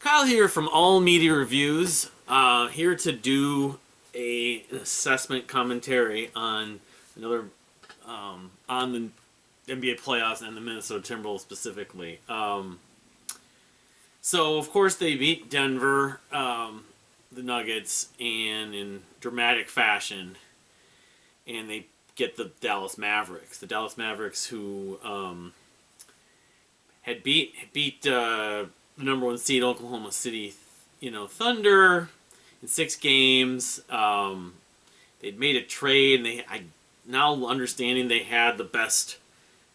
Kyle here from All Media Reviews, here to do an assessment commentary on another on the NBA playoffs and the Minnesota Timberwolves specifically. So of course they beat Denver, the Nuggets, and in dramatic fashion, and they get the Dallas Mavericks. The Dallas Mavericks who had beat the number one seed Oklahoma City, Thunder in 6 games. They'd made a trade, and now understanding they had the best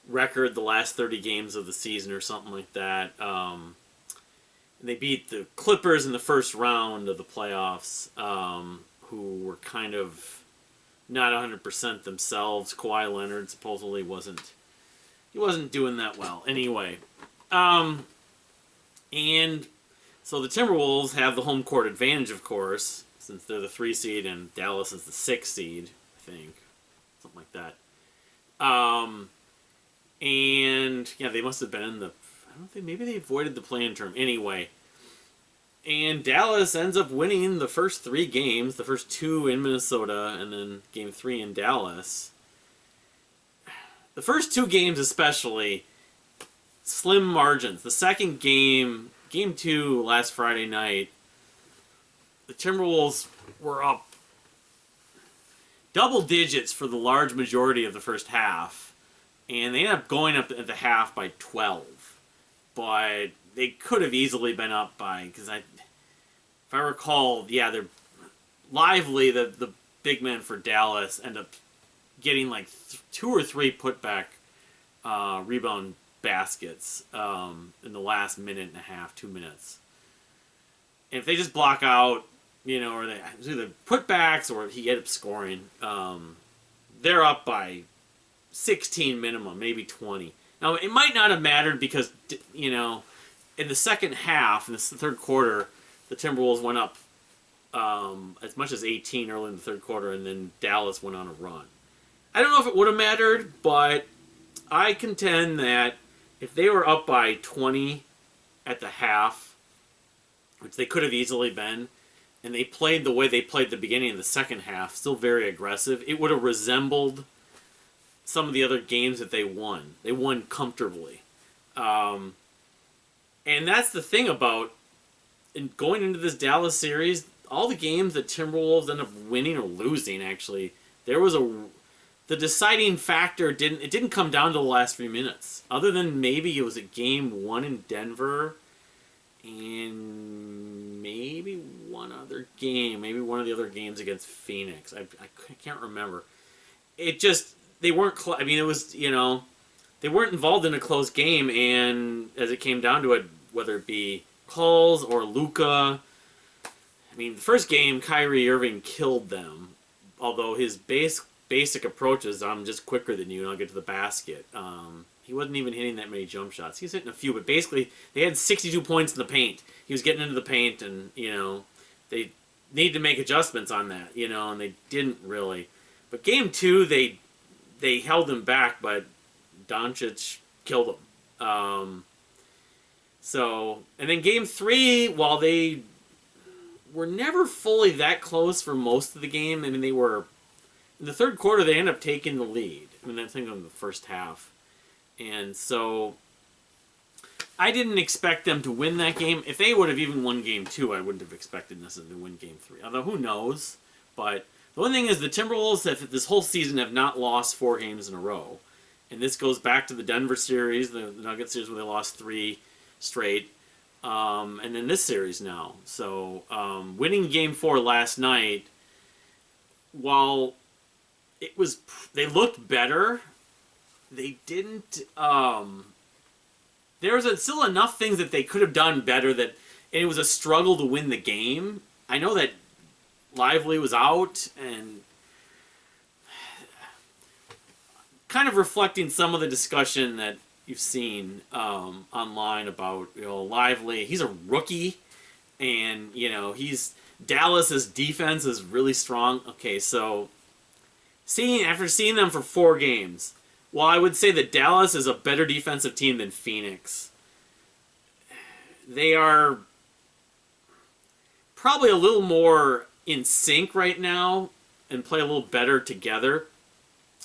record the last 30 games of the season or something like that. And they beat the Clippers in the first round of the playoffs, who were kind of not 100% themselves. Kawhi Leonard supposedly wasn't doing that well. Anyway, and so the Timberwolves have the home court advantage, of course, since they're the 3 seed and Dallas is the 6 seed, I think. Something like that. And, yeah, they must have been in the... I don't think... Maybe they avoided the play-in term. Anyway. And Dallas ends up winning the first 3 games. The first 2 in Minnesota and then game 3 in Dallas. The first 2 games especially... slim margins. The second game, game 2 last Friday night, the Timberwolves were up double digits for the large majority of the first half, and they ended up going up at the half by 12. But they could have easily been up by, because if I recall, yeah, they're lively. The big men for Dallas end up getting like 2 or 3 putback rebound baskets in the last minute and a half, 2 minutes. And if they just block out, or they either putbacks or he ends up scoring, they're up by 16 minimum, maybe 20. Now, it might not have mattered because, in the second half, in the third quarter, the Timberwolves went up as much as 18 early in the third quarter, and then Dallas went on a run. I don't know if it would have mattered, but I contend that if they were up by 20 at the half, which they could have easily been, and they played the way they played the beginning of the second half, still very aggressive, it would have resembled some of the other games that they won. They won comfortably. And that's the thing about going into this Dallas series, all the games that Timberwolves end up winning or losing, actually, the deciding factor didn't come down to the last 3 minutes. Other than maybe it was a game 1 in Denver and maybe one other game, maybe one of the other games against Phoenix. I can't remember. They weren't it was, they weren't involved in a close game, and as it came down to it, whether it be calls or Luka, the first game, Kyrie Irving killed them, although his basic approach is I'm just quicker than you and I'll get to the basket. He wasn't even hitting that many jump shots. He was hitting a few, but basically they had 62 points in the paint. He was getting into the paint, and they needed to make adjustments on that, and they didn't really. But game 2 they held him back, but Doncic killed him. And then game 3, while they were never fully that close for most of the game, they were. In the third quarter, they ended up taking the lead. I think in the first half. And so, I didn't expect them to win that game. If they would have even won game 2, I wouldn't have expected necessarily to win game 3. Although, who knows? But the one thing is, the Timberwolves, this whole season, have not lost 4 games in a row. And this goes back to the Denver series, the Nuggets series, where they lost 3 straight. And then this series now. So, winning game 4 last night, while they looked better, they didn't, there was still enough things that they could have done better and it was a struggle to win the game. I know that Lively was out, and kind of reflecting some of the discussion that you've seen online about, Lively. He's a rookie, and, Dallas's defense is really strong. Okay, so after seeing them for 4 games, while I would say that Dallas is a better defensive team than Phoenix, they are probably a little more in sync right now and play a little better together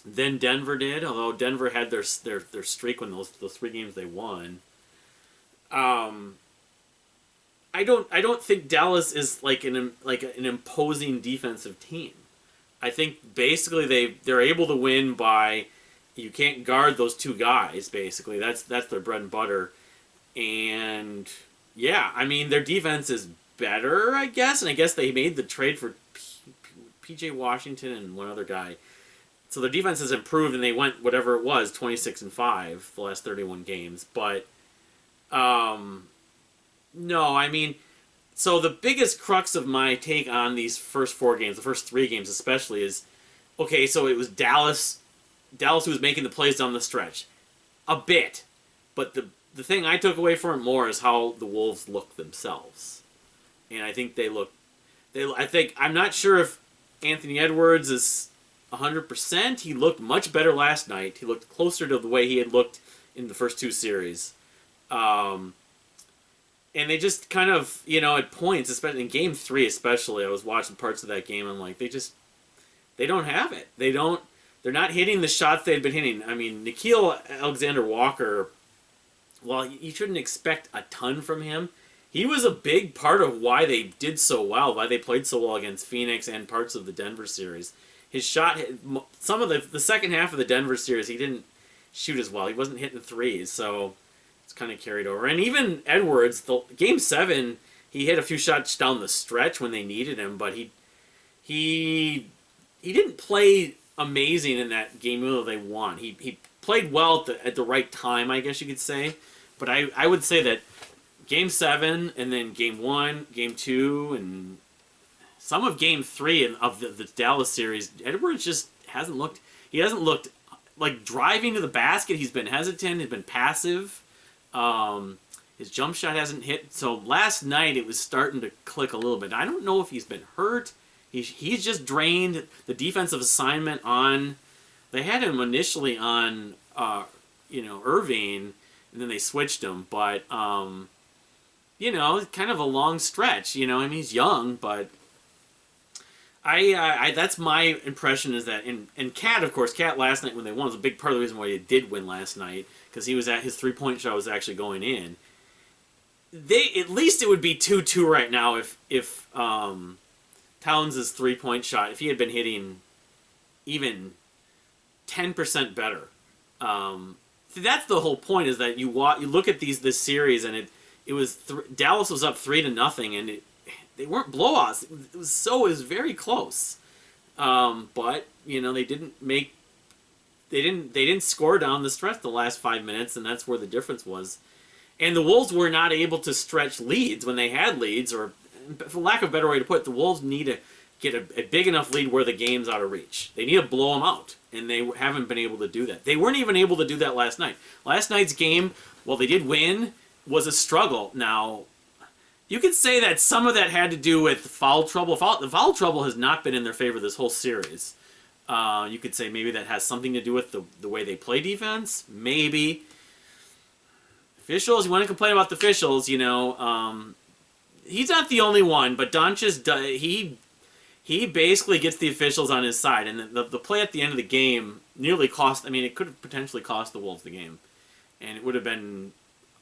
than Denver did. Although Denver had their streak when those 3 games they won. I don't think Dallas is like an imposing defensive team. I think basically they're able to win by you can't guard those 2 guys. Basically, that's their bread and butter. And yeah, I mean their defense is better, I guess, and I guess they made the trade for P.J. Washington and one other guy. So their defense has improved, and they went whatever it was 26-5 the last 31 games. But no, I mean, so the biggest crux of my take on these first 4 games, the first 3 games especially, is, okay, so it was Dallas who was making the plays down the stretch. A bit. But the thing I took away from it more is how the Wolves look themselves. And I think I'm not sure if Anthony Edwards is 100%. He looked much better last night. He looked closer to the way he had looked in the first 2 series. And they just kind of, at points, especially in Game 3 especially, I was watching parts of that game, and I'm like, they don't have it. They're not hitting the shots they'd been hitting. I mean, Nickeil Alexander-Walker, well, you shouldn't expect a ton from him. He was a big part of why they did so well, why they played so well against Phoenix and parts of the Denver series. His shot, some of the second half of the Denver series, he didn't shoot as well. He wasn't hitting threes, so it's kind of carried over. And even Edwards, Game 7, he hit a few shots down the stretch when they needed him, but he didn't play amazing in that game even though they won. He played well at the right time, I guess you could say. But I would say that Game 7 and then Game 1, Game 2, and some of Game 3 of the Dallas series, Edwards just hasn't looked... He hasn't looked... Like, driving to the basket, he's been hesitant, he's been passive. His jump shot hasn't hit. So last night, it was starting to click a little bit. I don't know if he's been hurt. He's just drained the defensive assignment on... They had him initially on, Irving, and then they switched him. But, kind of a long stretch. I mean, he's young, but... I that's my impression is that, and Cat, of course, Cat last night when they won was a big part of the reason why they did win last night, because he was at his 3-point shot was actually going in. At least it would be 2-2 right now if Towns' 3-point shot, if he had been hitting even 10% better. That's the whole point, is that you look at this series, and it was Dallas was up 3-0, and they weren't blowouts. It was very close. But they didn't score down the stretch the last 5 minutes, and that's where the difference was. And the Wolves were not able to stretch leads when they had leads, or for lack of a better way to put it, the Wolves need to get a big enough lead where the game's out of reach. They need to blow them out, and they haven't been able to do that. They weren't even able to do that last night. Last night's game, while they did win, was a struggle. Now, you could say that some of that had to do with foul trouble. The foul trouble has not been in their favor this whole series. You could say maybe that has something to do with the way they play defense. Maybe. Officials, you want to complain about the officials, he's not the only one, but Doncic, he basically gets the officials on his side. And the play at the end of the game nearly cost, it could have potentially cost the Wolves the game. And it would have been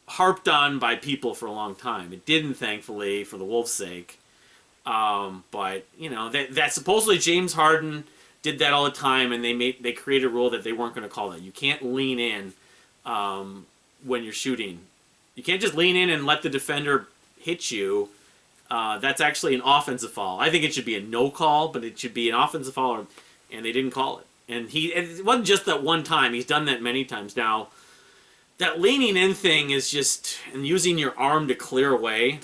harped on by people for a long time. It didn't, thankfully, for the Wolves' sake. But that supposedly James Harden did that all the time, and they created a rule that they weren't going to call that. You can't lean in when you're shooting. You can't just lean in and let the defender hit you. That's actually an offensive foul. I think it should be a no call, but it should be an offensive foul, and they didn't call it. And it wasn't just that one time. He's done that many times now. That leaning in thing is just, and using your arm to clear away.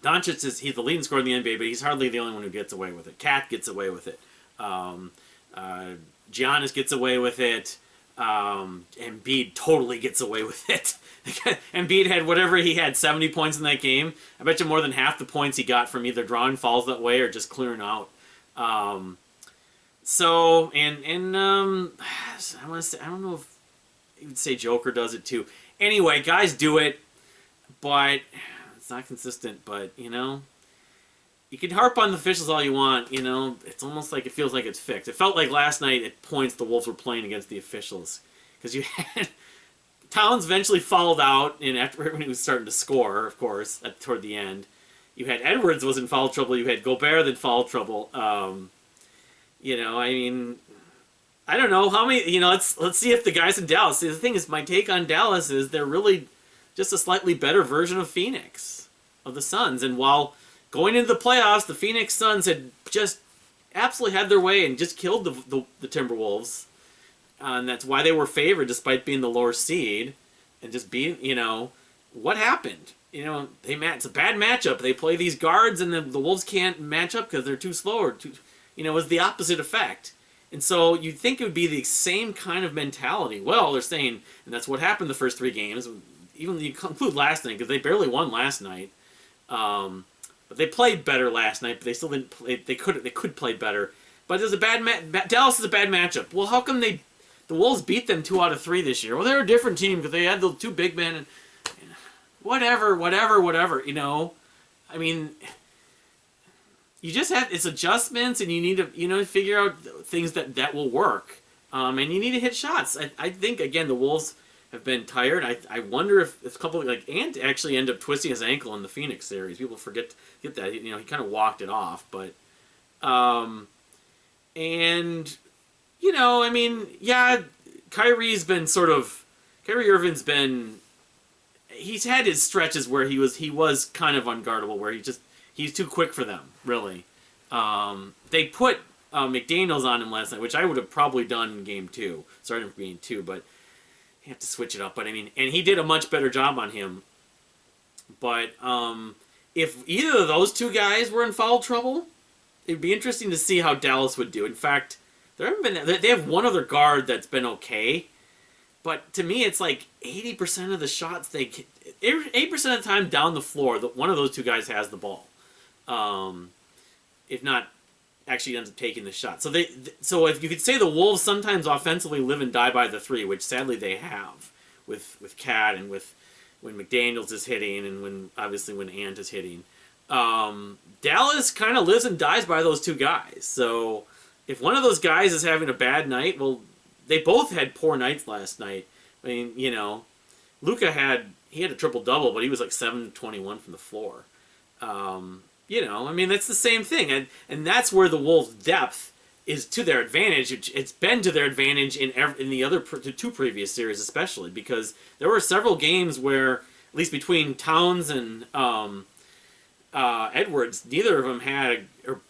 Doncic he's the leading scorer in the NBA, but he's hardly the only one who gets away with it. Cat gets away with it. Giannis gets away with it. Embiid totally gets away with it. Embiid had whatever he had, 70 points in that game. I bet you more than half the points he got from either drawing fouls that way or just clearing out. I want to say, I don't know if you would say Joker does it too. Anyway, guys do it, but it's not consistent. But you can harp on the officials all you want, you know. It's almost like it feels like it's fixed. It felt like last night at points the Wolves were playing against the officials. Because you had... Towns eventually fouled out and after when he was starting to score, of course, toward the end. You had Edwards was in foul trouble. You had Gobert in foul trouble. You know, I mean... I don't know how many... You know, let's see if the guys in Dallas... See, the thing is, my take on Dallas is they're really just a slightly better version of Phoenix, of the Suns. And while... Going into the playoffs, the Phoenix Suns had just absolutely had their way and just killed the Timberwolves. And that's why they were favored despite being the lower seed. And just being, you know, what happened? You know, it's a bad matchup. They play these guards and the Wolves can't match up because they're too slow or too, you know, it was the opposite effect. And so you'd think it would be the same kind of mentality. Well, they're saying, and that's what happened the first 3 games. Even you include last night because they barely won last night. But they played better last night, but they still didn't play. They could play better. But it's a Dallas is a bad matchup. Well, how come the Wolves beat them 2 out of 3 this year? Well, they're a different team because they had the 2 big men and whatever. You know, I mean, you just have it's adjustments, and you need to figure out things that will work. And you need to hit shots. I think again the Wolves have been tired. I wonder if a couple like Ant actually ended up twisting his ankle in the Phoenix series. People get that. You know, he kind of walked it off, but and you know, I mean, yeah, Kyrie Irving's been he's had his stretches where he was kind of unguardable, where he's too quick for them, really. They put McDaniels on him last night, which I would have probably done in game 2, starting from game 2, but you have to switch it up. But I mean, and he did a much better job on him. But if either of those 2 guys were in foul trouble, it'd be interesting to see how Dallas would do. In fact, they have one other guard that's been okay, but to me, it's like 80% of the shots 80% of the time down the floor, one of those 2 guys has the ball. If not, actually ends up taking the shot. So if you could say the Wolves sometimes offensively live and die by the 3, which sadly they have with Cat and when McDaniels is hitting and when Ant is hitting. Dallas kind of lives and dies by those 2 guys. So if one of those guys is having a bad night, well, they both had poor nights last night. I mean, you know, Luka had a triple-double, but he was like 7-21 from the floor. You know, I mean, that's the same thing. And that's where the Wolves' depth is to their advantage. It's been to their advantage in the other 2 previous series, especially, because there were several games where, at least between Towns and Edwards, neither of them had, or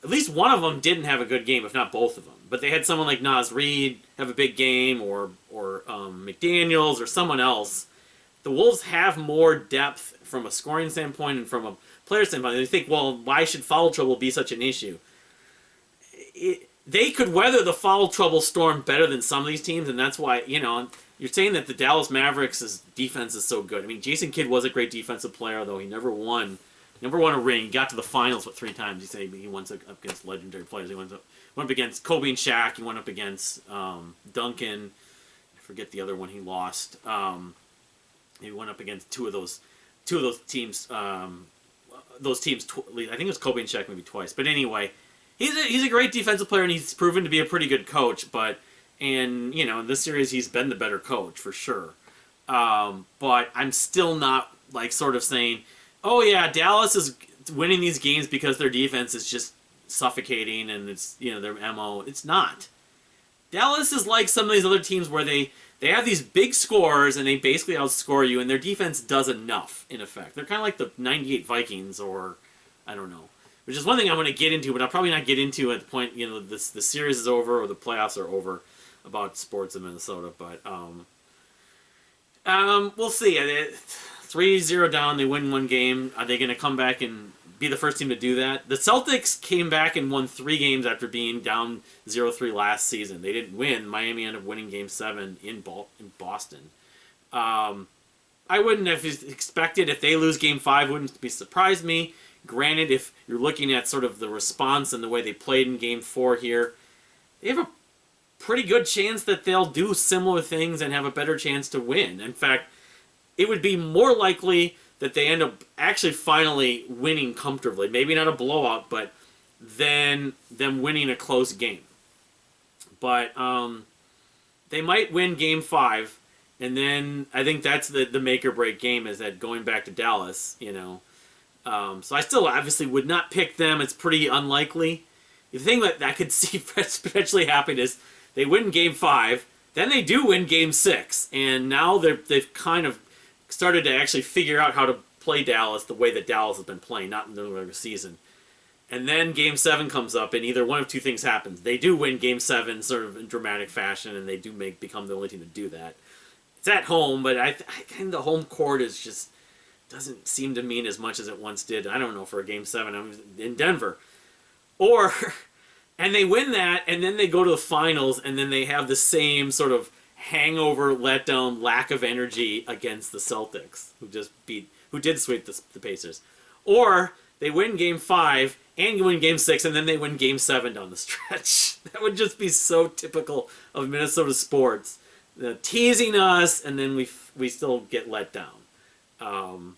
at least one of them didn't have a good game, if not both of them. But they had someone like Naz Reid have a big game, or McDaniels, or someone else. The Wolves have more depth from a scoring standpoint and from a player standpoint. They think, well, why should foul trouble be such an issue? They could weather the foul trouble storm better than some of these teams, and that's why, you know, you're saying that the Dallas Mavericks' defense is so good. I mean, Jason Kidd was a great defensive player, though he never won a ring. He got to the finals 3 times. You say he went up against legendary players. He went up against Kobe and Shaq. He went up against Duncan. I forget the other one he lost. He went up against two of those teams. I think it was Kobe and Shaq maybe twice. But anyway, he's a great defensive player, and he's proven to be a pretty good coach. And you know, in this series, he's been the better coach for sure. But I'm still not like sort of saying, oh yeah, Dallas is winning these games because their defense is just suffocating and it's, you know, their MO. It's not. Dallas is like some of these other teams where they have these big scores and they basically outscore you, and their defense does enough, in effect. They're kind of like the 98 Vikings, or I don't know. Which is one thing I'm going to get into, but I'll probably not get into at the point, you know, the series is over or the playoffs are over about sports in Minnesota. But we'll see. 3-0 down, they win 1 game. Are they going to come back and be the first team to do that? The Celtics came back and won 3 games after being down 0-3 last season. They didn't win. Miami ended up winning Game 7 in Boston. I wouldn't have expected, if they lose Game 5, wouldn't be surprised me. Granted, if you're looking at sort of the response and the way they played in Game 4 here, they have a pretty good chance that they'll do similar things and have a better chance to win. In fact, it would be more likely that they end up actually finally winning comfortably. Maybe not a blowout, but then them winning a close game. But they might win Game 5, and then I think that's the make or break game, is that going back to Dallas, So I still obviously would not pick them. It's pretty unlikely. The thing that I could see potentially happen is they win Game 5, then they do win Game 6, and now they've kind of started to actually figure out how to play Dallas the way that Dallas has been playing, not in the regular season. And then Game 7 comes up, and either one of two things happens. They do win Game 7 sort of in dramatic fashion, and they do become the only team to do that. It's at home, but I think the home court is just doesn't seem to mean as much as it once did. I don't know, for a Game 7. I'm in Denver. And they win that, and then they go to the finals, and then they have the same sort of hangover, letdown, lack of energy against the Celtics, who did sweep the Pacers. Or they win Game 5 and win Game 6, and then they win Game 7 down the stretch. That would just be so typical of Minnesota sports. Teasing us, and then we still get let down.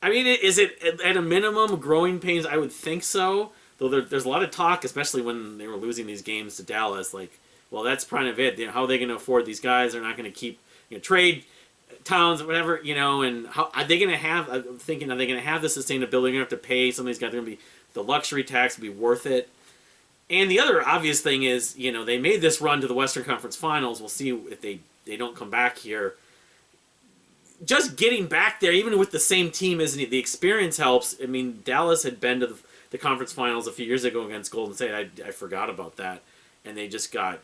I mean, is it at a minimum growing pains? I would think so. Though there's a lot of talk, especially when they were losing these games to Dallas, like, well, that's kind of it. How are they going to afford these guys? They're not going to keep, trade Towns or whatever, and how are they going to have? I'm thinking, are they going to have the sustainability? They're going to have to pay some of these guys. They're going to be the luxury tax will be worth it. And the other obvious thing is, they made this run to the Western Conference Finals. We'll see if they don't come back here. Just getting back there, even with the same team, the experience helps. I mean, Dallas had been to the conference finals a few years ago against Golden State. I forgot about that, and they just got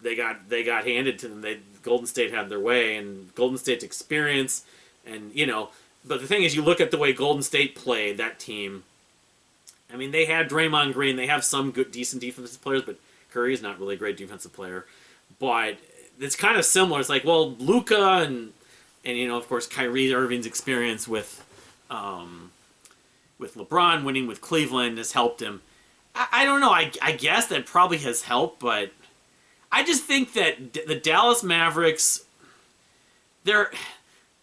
handed to them. Golden State had their way, and Golden State's experience, and But the thing is, you look at the way Golden State played that team. I mean, they had Draymond Green. They have some good, decent defensive players, but Curry is not really a great defensive player. But it's kind of similar. It's like, well, Luka and of course Kyrie Irving's experience with LeBron winning with Cleveland has helped him. I don't know. I guess that probably has helped, but I just think that the Dallas Mavericks, they're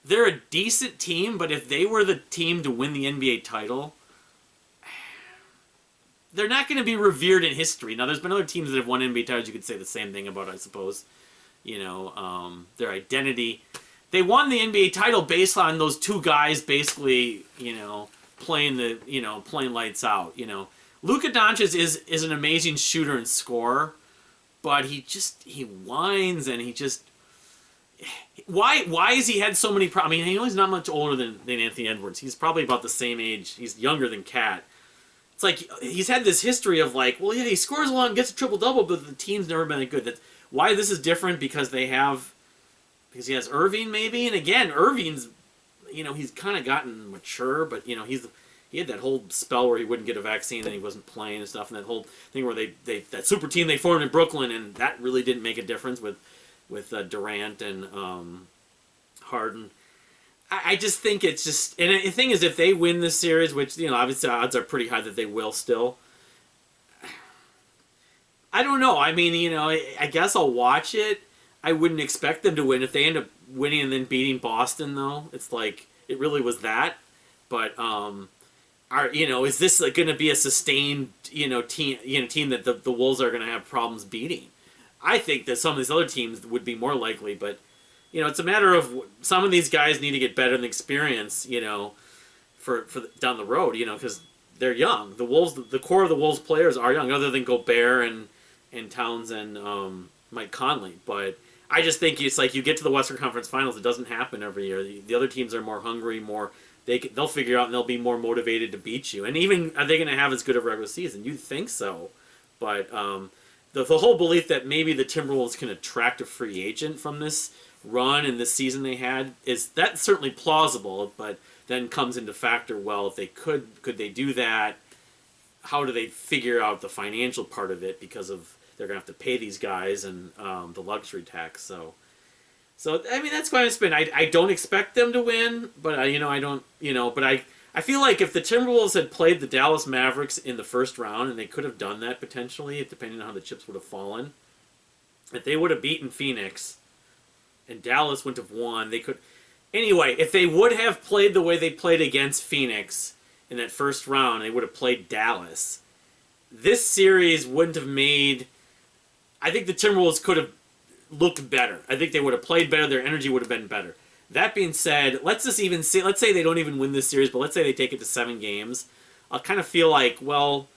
a decent team, but if they were the team to win the NBA title, they're not going to be revered in history. Now, there's been other teams that have won NBA titles you could say the same thing about, I suppose. Their identity. They won the NBA title based on those two guys basically, playing lights out. Luka Doncic is an amazing shooter and scorer, but he whines and he just why has he had so many problems? I mean, he's not much older than Anthony Edwards. He's probably about the same age. He's younger than Kat. It's like he's had this history of like, well, yeah, he scores a lot and gets a triple double, but the team's never been that good. Why this is different because he has Irving maybe, and again, Irving's, he's kind of gotten mature, but he had that whole spell where he wouldn't get a vaccine and he wasn't playing and stuff, and that whole thing where they that super team they formed in Brooklyn, and that really didn't make a difference with Durant and Harden. I just think it's just, and the thing is, if they win this series, which obviously odds are pretty high that they will still. I don't know. I mean, I guess I'll watch it. I wouldn't expect them to win. If they end up winning and then beating Boston, though, it's like it really was that. But is this going to be a sustained team that the Wolves are going to have problems beating? I think that some of these other teams would be more likely, but it's a matter of some of these guys need to get better than experience, for down the road, because they're young. The Wolves, the core of the Wolves players are young, other than Gobert and Towns and Mike Conley, but. I just think it's like you get to the Western Conference Finals. It doesn't happen every year. The other teams are more hungry, they'll figure out and they'll be more motivated to beat you. And even are they going to have as good a regular season? You'd think so, but the whole belief that maybe the Timberwolves can attract a free agent from this run and this season they had that's certainly plausible. But then comes into factor. Well, if they could they do that? How do they figure out the financial part of it because of they're going to have to pay these guys and the luxury tax. So I mean, that's why it's been. I don't expect them to win, but I don't. But I feel like if the Timberwolves had played the Dallas Mavericks in the first round, and they could have done that potentially, depending on how the chips would have fallen, if they would have beaten Phoenix, and Dallas wouldn't have won, they could. Anyway, if they would have played the way they played against Phoenix in that first round, they would have played Dallas. This series wouldn't have made... I think the Timberwolves could have looked better. I think they would have played better. Their energy would have been better. That being said, let's say they don't even win this series, but let's say they take it to 7 games. I'll kind of feel like, well,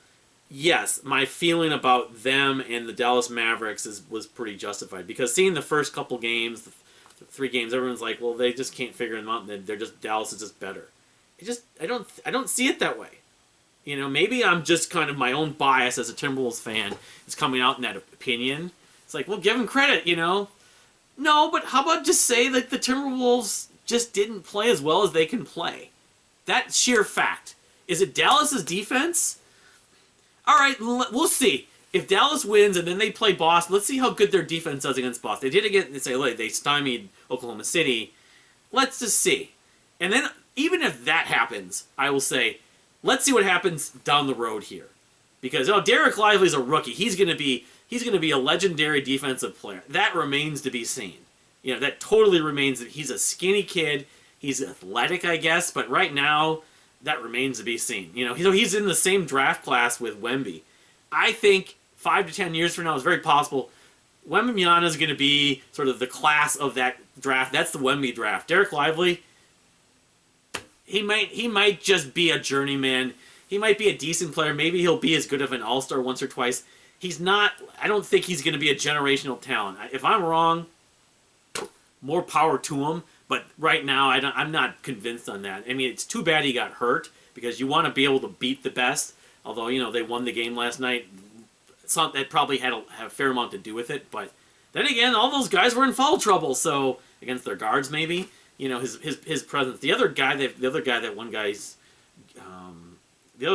yes, my feeling about them and the Dallas Mavericks was pretty justified. Because seeing the first couple games, the 3 games, everyone's like, well, they just can't figure them out. Dallas is just better. I don't see it that way. You know, maybe I'm just kind of my own bias as a Timberwolves fan is coming out in that opinion. It's like, well, give them credit, you know. No, but how about just say that the Timberwolves just didn't play as well as they can play? That sheer fact. Is it Dallas's defense? All right, we'll see. If Dallas wins and then they play Boston, let's see how good their defense does against Boston. They did again. They say, look, they stymied Oklahoma City. Let's just see. And then even if that happens, I will say, let's see what happens down the road here. Because Derek Lively's a rookie. He's going to be a legendary defensive player. That remains to be seen. You know, that totally remains. He's a skinny kid. He's athletic, I guess, but right now that remains to be seen. You know, he's in the same draft class with Wemby. I think 5 to 10 years from now, it's very possible Wembanyama is going to be sort of the class of that draft. That's the Wemby draft. Derek Lively, he might just be a journeyman. He might be a decent player. Maybe he'll be as good of an all-star once or twice. He's not. I don't think he's going to be a generational talent. If I'm wrong, more power to him. But right now, I'm not convinced on that. I mean, it's too bad he got hurt because you want to be able to beat the best. Although, you know, they won the game last night. That probably had a fair amount to do with it. But then again, all those guys were in foul trouble. So against their guards, maybe, you know, his presence. The other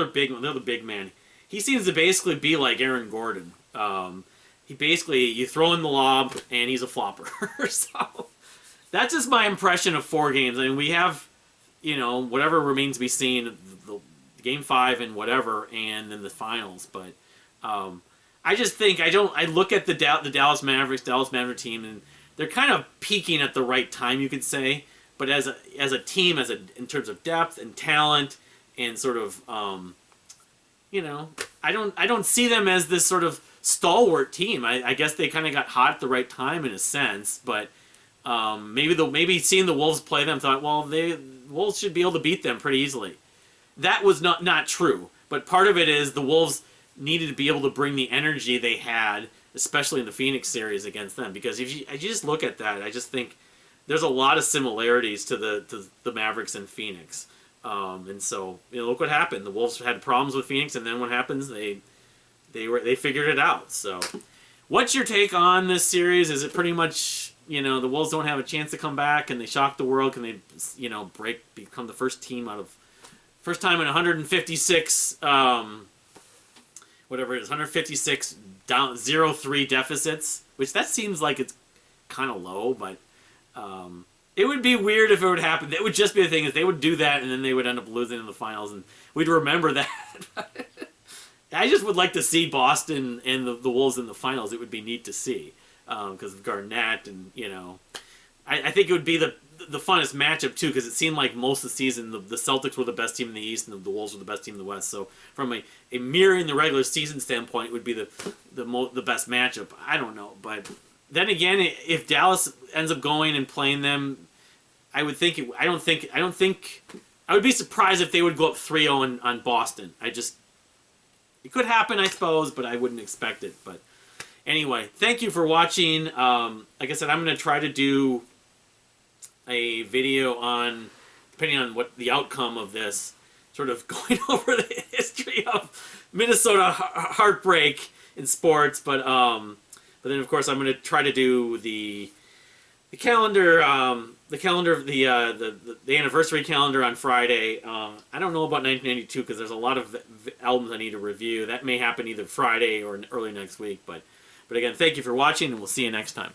big man. He seems to basically be like Aaron Gordon. You throw in the lob and he's a flopper. So that's just my impression of 4 games. I mean, we have, you know, whatever remains to be seen, the game 5 and whatever, and then the finals. But I just think I look at the Dallas Mavericks team, and they're kind of peaking at the right time, you could say. But as a team, in terms of depth and talent and sort of, you know, I don't see them as this sort of stalwart team. I guess they kind of got hot at the right time in a sense, but maybe seeing the Wolves play them thought, well, the Wolves should be able to beat them pretty easily. That was not true, but part of it is the Wolves needed to be able to bring the energy they had, especially in the Phoenix series against them. Because if you just look at that, I just think there's a lot of similarities to the Mavericks and Phoenix. And so, you know, look what happened. The Wolves had problems with Phoenix, and then what happens? They figured it out. So, what's your take on this series? Is it pretty much, you know, the Wolves don't have a chance to come back and they shock the world? Can they, you know, become the first time in 156, whatever it is, 156 down 0-3 deficits, which that seems like it's kind of low, but it would be weird if it would happen. That would just be the thing, is they would do that and then they would end up losing in the finals, and we'd remember that. I just would like to see Boston and the Wolves in the finals. It would be neat to see because of Garnett, and, you know, I think it would be the funnest matchup too, because it seemed like most of the season the Celtics were the best team in the East and the Wolves were the best team in the West. So from a mirroring the regular season standpoint, it would be the best matchup. I don't know, but then again, if Dallas ends up going and playing them, I would think I would be surprised if they would go up 3-0 on Boston. It could happen, I suppose, but I wouldn't expect it. But anyway, thank you for watching. Like I said, I'm going to try to do a video on, depending on what the outcome of this, sort of going over the history of Minnesota heartbreak in sports. But then of course I'm going to try to do the calendar, the anniversary calendar on Friday. I don't know about 1992 because there's a lot of albums I need to review. That may happen either Friday or early next week. But again, thank you for watching, and we'll see you next time.